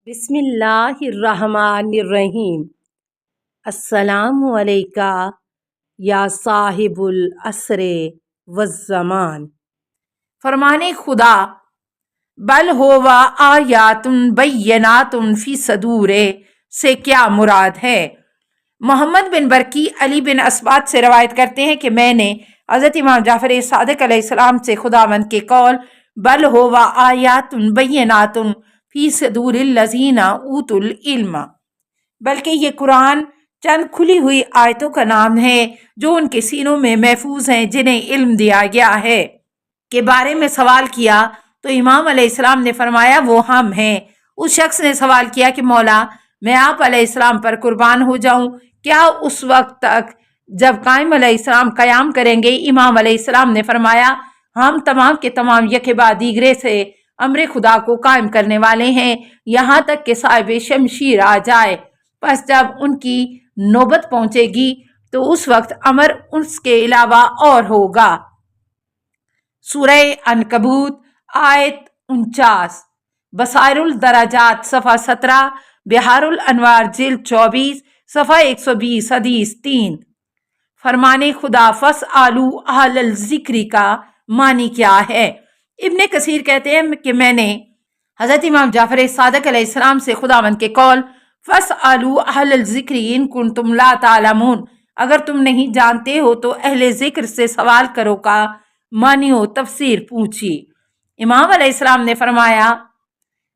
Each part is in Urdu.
بسم اللہ الرحمن الرحیم۔ السلام علیکہ یا صاحب العصر والزمان۔ فرمان خدا بل ہوا آیات بینات فی صدور سے کیا مراد ہے؟ محمد بن برقی علی بن اسبات سے روایت کرتے ہیں کہ میں نے حضرت امام جعفر صادق علیہ السلام سے خداوند کے قول بل ہوا آیات بینات فی صدور الذین اوتوا العلم، بلکہ یہ قرآن چند کھلی ہوئی آیتوں کا نام ہے جو ان کے سینوں میں محفوظ ہیں جنہیں علم دیا گیا ہے، کے بارے میں سوال کیا تو امام علیہ السلام نے فرمایا وہ ہم ہیں۔ اس شخص نے سوال کیا کہ مولا میں آپ علیہ السلام پر قربان ہو جاؤں، کیا اس وقت تک جب قائم علیہ السلام قیام کریں گے؟ امام علیہ السلام نے فرمایا ہم تمام کے تمام یکے بعد دیگرے سے امر خدا کو قائم کرنے والے ہیں یہاں تک کہ صاحب شمشیر آ جائے، پس جب ان کی نوبت پہنچے گی تو اس وقت امر اس کے علاوہ اور ہوگا۔ سورہ عنکبوت آیت 49، بصائر الدرجات صفحہ 17، بحار الانوار جلد 24 صفحہ 120 حدیث 3۔ فرمان خدا فاسألوا اہل الذکر کا معنی کیا ہے؟ ابن کثیر کہتے ہیں کہ میں نے حضرت امام جعفر صادق علیہ السلام سے خداوند کے قول فاسألوا اہل الذکر ان کنتم لا تعلمون، اگر تم نہیں جانتے ہو تو اہل ذکر سے سوال کرو کا معنی و تفسیر پوچھی۔ امام علیہ السلام نے فرمایا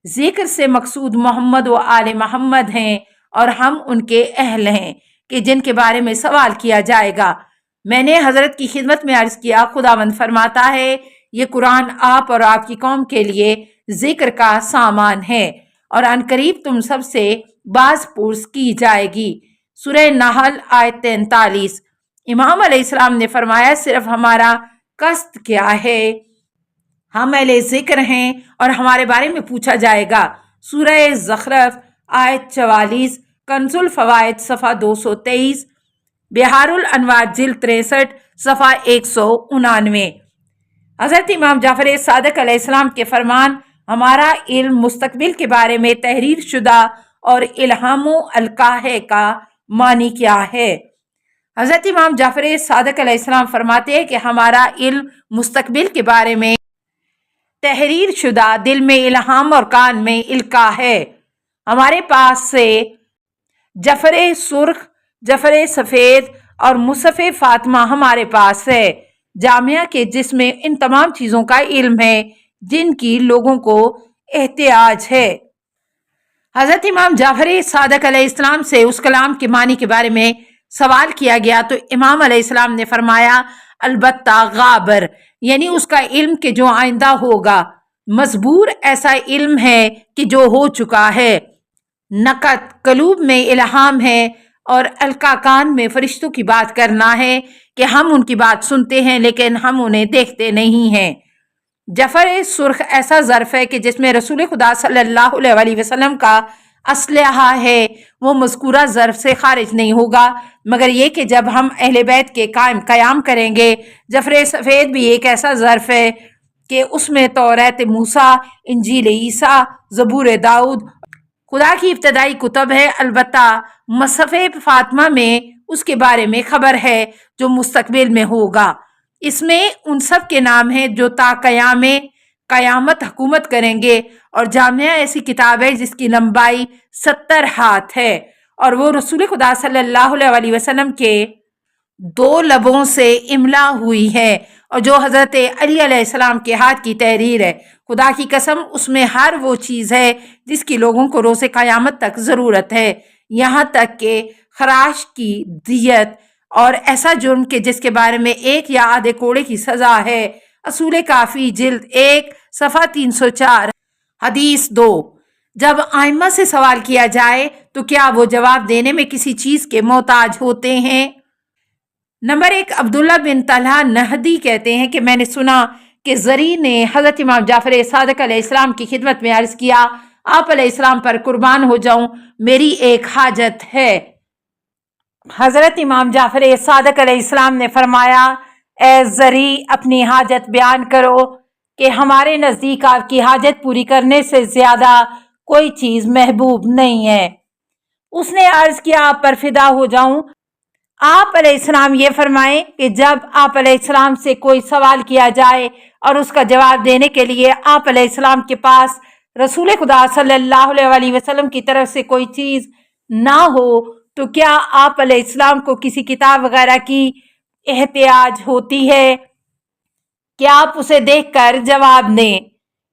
ذکر سے مقصود محمد و آل محمد ہیں اور ہم ان کے اہل ہیں کہ جن کے بارے میں سوال کیا جائے گا۔ میں نے حضرت کی خدمت میں عرض کیا خداوند فرماتا ہے یہ قرآن آپ اور آپ کی قوم کے لیے ذکر کا سامان ہے اور عنقریب تم سب سے باز پرس کی جائے گی۔ سورہ نحل آیت 43۔ امام علیہ السلام نے فرمایا صرف ہمارا قصد کیا ہے؟ ہم اہل ذکر ہیں اور ہمارے بارے میں پوچھا جائے گا۔ سورہ زخرف آیت 44، کنز الفوائد صفحہ 223، بحار الانوار جلد 63 صفحہ 199۔ حضرت امام جعفر صادق علیہ السلام کے فرمان ہمارا علم مستقبل کے بارے میں تحریر شدہ اور الہام و القاء ہے کا معنی کیا ہے؟ حضرت امام جعفر صادق علیہ السلام فرماتے ہیں کہ ہمارا علم مستقبل کے بارے میں تحریر شدہ، دل میں الہام اور کان میں القاء ہے۔ ہمارے پاس سے جعفر سرخ، جعفر سفید اور مصحف فاطمہ ہمارے پاس ہے جامعہ کے، جس میں ان تمام چیزوں کا علم ہے جن کی لوگوں کو احتیاج ہے۔ حضرت امام جعفر صادق علیہ السلام سے اس کلام کے معنی کے بارے میں سوال کیا گیا تو امام علیہ السلام نے فرمایا البتہ غابر، یعنی اس کا علم کہ جو آئندہ ہوگا، مزبور ایسا علم ہے کہ جو ہو چکا ہے، نقط قلوب میں الہام ہے اور القاء کان میں فرشتوں کی بات کرنا ہے کہ ہم ان کی بات سنتے ہیں لیکن ہم انہیں دیکھتے نہیں ہیں۔ جعفر سرخ ایسا ظرف ہے کہ جس میں رسول خدا صلی اللہ علیہ وسلم کا اسلحہ ہے، وہ مذکورہ ظرف سے خارج نہیں ہوگا مگر یہ کہ جب ہم اہل بیت کے قیام کریں گے۔ جعفر سفید بھی ایک ایسا ظرف ہے کہ اس میں توریت موسیٰ، انجیل عیسیٰ، زبور داؤد خدا کی ابتدائی کتب ہے، البتہ مصحف فاطمہ میں اس کے بارے میں خبر ہے جو مستقبل میں ہوگا۔ اس میں ان سب کے نام ہیں جو تا قیامت حکومت کریں گے، اور جامعہ ایسی کتاب ہے جس کی لمبائی 70 ہاتھ ہے اور وہ رسول خدا صلی اللہ علیہ وسلم کے 2 لبوں سے املا ہوئی ہے اور جو حضرت علی علیہ السلام کے ہاتھ کی تحریر ہے۔ خدا کی قسم اس میں ہر وہ چیز ہے جس کی لوگوں کو روز قیامت تک ضرورت ہے، یہاں تک کہ خراش کی دیت اور ایسا جرم کہ جس کے بارے میں 1 یا آدھے کوڑے کی سزا ہے۔ اصول کافی جلد 1 صفحہ 304 حدیث 2۔ جب ائمہ سے سوال کیا جائے تو کیا وہ جواب دینے میں کسی چیز کے محتاج ہوتے ہیں؟ نمبر 1، عبداللہ بن طلحہ نہدی کہتے ہیں کہ میں نے سنا کہ زری نے حضرت امام جعفر صادق علیہ السلام کی خدمت میں عرض کیا آپ علیہ السلام پر قربان ہو جاؤں، میری ایک حاجت ہے۔ حضرت امام جعفر صادق علیہ السلام نے فرمایا اے زری اپنی حاجت بیان کرو کہ ہمارے نزدیک آپ کی حاجت پوری کرنے سے زیادہ کوئی چیز محبوب نہیں ہے۔ اس نے عرض کیا آپ پر فدا ہو جاؤں، آپ علیہ السلام یہ فرمائیں کہ جب آپ علیہ السلام سے کوئی سوال کیا جائے اور اس کا جواب دینے کے لیے آپ علیہ السلام کے پاس رسول خدا صلی اللہ علیہ وسلم کی طرف سے کوئی چیز نہ ہو تو کیا آپ علیہ السلام کو کسی کتاب وغیرہ کی احتیاج ہوتی ہے کہ آپ اسے دیکھ کر جواب دیں؟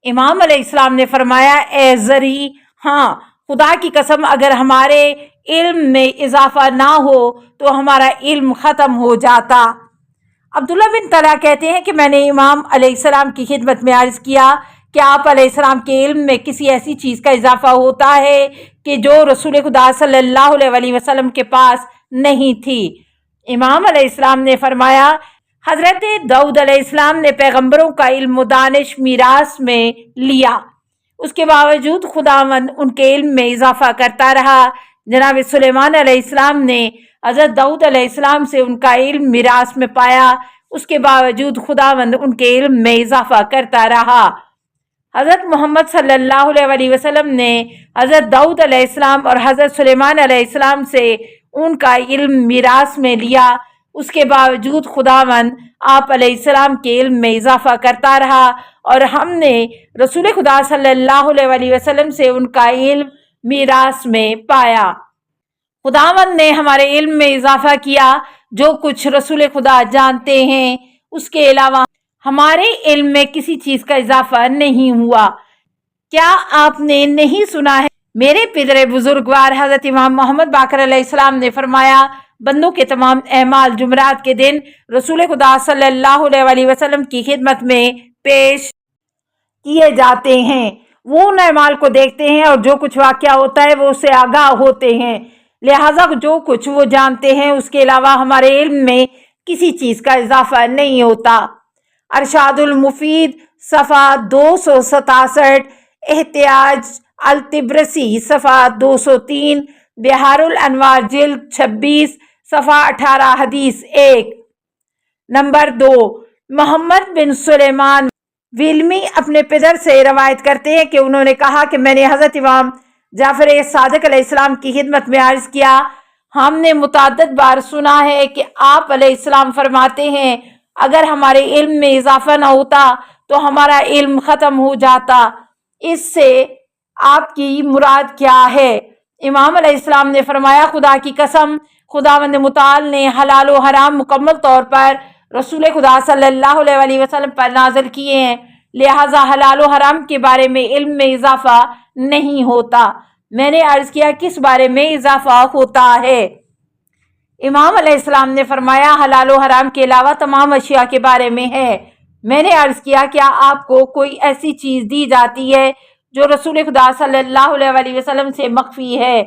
امام علیہ السلام نے فرمایا اے زری، ہاں، خدا کی قسم اگر ہمارے علم میں اضافہ نہ ہو تو ہمارا علم ختم ہو جاتا۔ عبداللہ بن طلحہ کہتے ہیں کہ میں نے امام علیہ السلام کی خدمت میں عرض کیا کہ آپ علیہ السلام کے علم میں کسی ایسی چیز کا اضافہ ہوتا ہے کہ جو رسول خدا صلی اللہ علیہ وسلم کے پاس نہیں تھی؟ امام علیہ السلام نے فرمایا حضرت داؤد علیہ السلام نے پیغمبروں کا علم و دانش میراث میں لیا، اس کے باوجود خداوند ان کے علم میں اضافہ کرتا رہا۔ جناب سلیمان علیہ السلام نے حضرت داؤد علیہ السلام سے ان کا علم میراث میں پایا، اس کے باوجود خداوند ان کے علم میں اضافہ کرتا رہا۔ حضرت محمد صلی اللہ علیہ وسلم نے حضرت داؤد علیہ السلام اور حضرت سلیمان علیہ السلام سے ان کا علم میراث میں لیا، اس کے باوجود خداوند آپ علیہ السلام کے علم میں اضافہ کرتا رہا اور ہم نے رسول خدا صلی اللہ علیہ وسلم سے ان کا علم میراث میں پایا۔ خداوند نے ہمارے علم میں اضافہ کیا، جو کچھ رسول خدا جانتے ہیں اس کے علاوہ ہمارے علم میں کسی چیز کا اضافہ نہیں ہوا۔ کیا آپ نے نہیں سنا ہے میرے پدر بزرگوار حضرت امام محمد باقر علیہ السلام نے فرمایا بندوں کے تمام اعمال جمعرات کے دن رسول خدا صلی اللہ علیہ وسلم کی خدمت میں پیش کیے جاتے ہیں، وہ ان اعمال کو دیکھتے ہیں اور جو کچھ واقعہ ہوتا ہے وہ اس سے آگاہ ہوتے ہیں، لہٰذا جو کچھ وہ جانتے ہیں اس کے علاوہ ہمارے علم میں کسی چیز کا اضافہ نہیں ہوتا۔ ارشاد المفید صفحہ 267، احتیاج الطبرسی صفحہ 203، بحار الانوار جلد 26 صفحہ 18، حدیث 1۔ نمبر 2، محمد بن سلیمان ویلمی اپنے پدر سے روایت کرتے ہیں کہ انہوں نے کہا کہ میں نے حضرت امام جعفر صادق علیہ السلام کی خدمت میں عرض کیا ہم نے متعدد بار سنا ہے کہ آپ علیہ السلام فرماتے ہیں اگر ہمارے علم میں اضافہ نہ ہوتا تو ہمارا علم ختم ہو جاتا، اس سے آپ کی مراد کیا ہے؟ امام علیہ السلام نے فرمایا خدا کی قسم خداوند متعال نے حلال و حرام مکمل طور پر رسول خدا صلی اللہ علیہ وسلم پر نازل کیے ہیں، لہٰذا حلال و حرام کے بارے میں علم میں اضافہ نہیں ہوتا۔ میں نے عرض کیا کس بارے میں اضافہ ہوتا ہے؟ امام علیہ السلام نے فرمایا حلال و حرام کے علاوہ تمام اشیاء کے بارے میں ہے۔ میں نے عرض کیا کیا آپ کو کوئی ایسی چیز دی جاتی ہے جو رسول خدا صلی اللہ علیہ وسلم سے مخفی ہے؟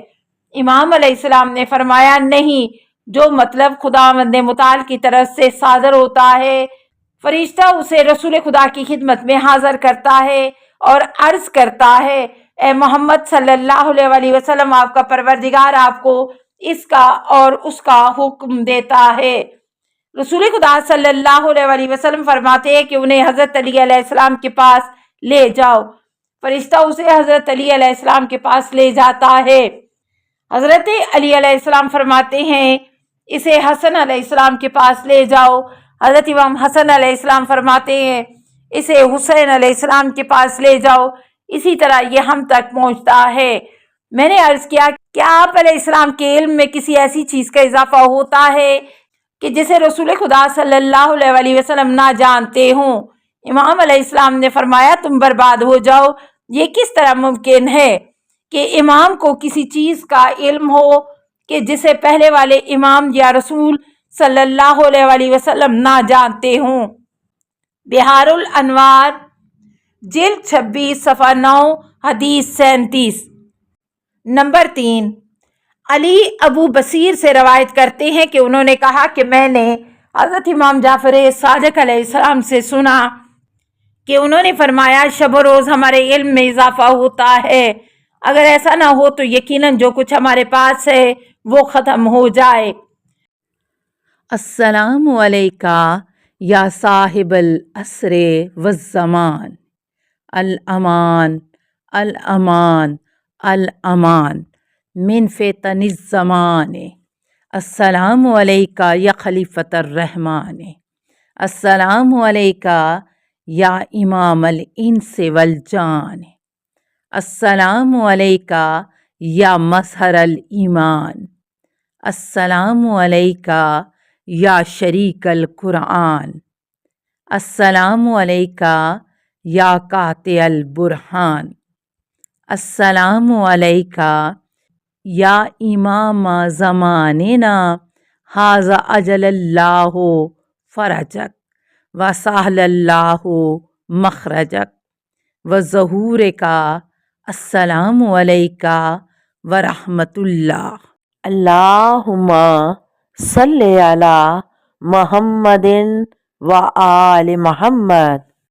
امام علیہ السلام نے فرمایا نہیں، جو مطلب خداوند متعال کی طرف سے صادر ہوتا ہے، فرشتہ اسے رسول خدا کی خدمت میں حاضر کرتا ہے اور عرض کرتا ہے اے محمد صلی اللہ علیہ وسلم آپ کا پروردگار آپ کو اس کا اور اس کا حکم دیتا ہے۔ رسول خدا صلی اللہ علیہ وسلم فرماتے ہیں کہ انہیں حضرت علی علیہ السلام کے پاس لے جاؤ، فرشتہ اسے حضرت علی علیہ السلام کے پاس لے جاتا ہے۔ حضرت علی علیہ السلام فرماتے ہیں اسے حسن علیہ السلام کے پاس لے جاؤ، حضرت امام حسن علیہ السلام فرماتے ہیں اسے حسین علیہ السلام کے پاس لے جاؤ، اسی طرح یہ ہم تک پہنچتا ہے۔ میں نے عرض کیا کیا آپ علیہ السلام کے علم میں کسی ایسی چیز کا اضافہ ہوتا ہے کہ جسے رسول خدا صلی اللہ علیہ وسلم نہ جانتے ہوں؟ امام علیہ السلام نے فرمایا تم برباد ہو جاؤ، یہ کس طرح ممکن ہے کہ امام کو کسی چیز کا علم ہو کہ جسے پہلے والے امام یا رسول صلی اللہ علیہ وسلم نہ جانتے ہوں؟ بحار الانوار جلد 26 صفحہ 9، حدیث 37۔ نمبر 3، علی ابو بصیر سے روایت کرتے ہیں کہ انہوں نے کہا کہ میں نے حضرت امام جعفر صادق علیہ السلام سے سنا کہ انہوں نے فرمایا شب و روز ہمارے علم میں اضافہ ہوتا ہے، اگر ایسا نہ ہو تو یقیناً جو کچھ ہمارے پاس ہے وہ ختم ہو جائے۔ السلام علیکہ یا صاحب العصر والزمان، الامان الامان الامان من فتن الزمان السلام علیکہ یا خلیفۃ الرحمن السلام علیکہ یا امام الانس والجان السلام علیکہ یا مظہر الایمان السلام علیکہ یا شریک القرآن السلام علیکہ یا قاطع البرہان السلام علیکہ یا امام زماننا ھذا اجل اللہ فرجک وسہل اللہ مخرجک وظہورک السلام علیکہ ورحمۃ اللہ اللہم صلی علی محمد و آل محمد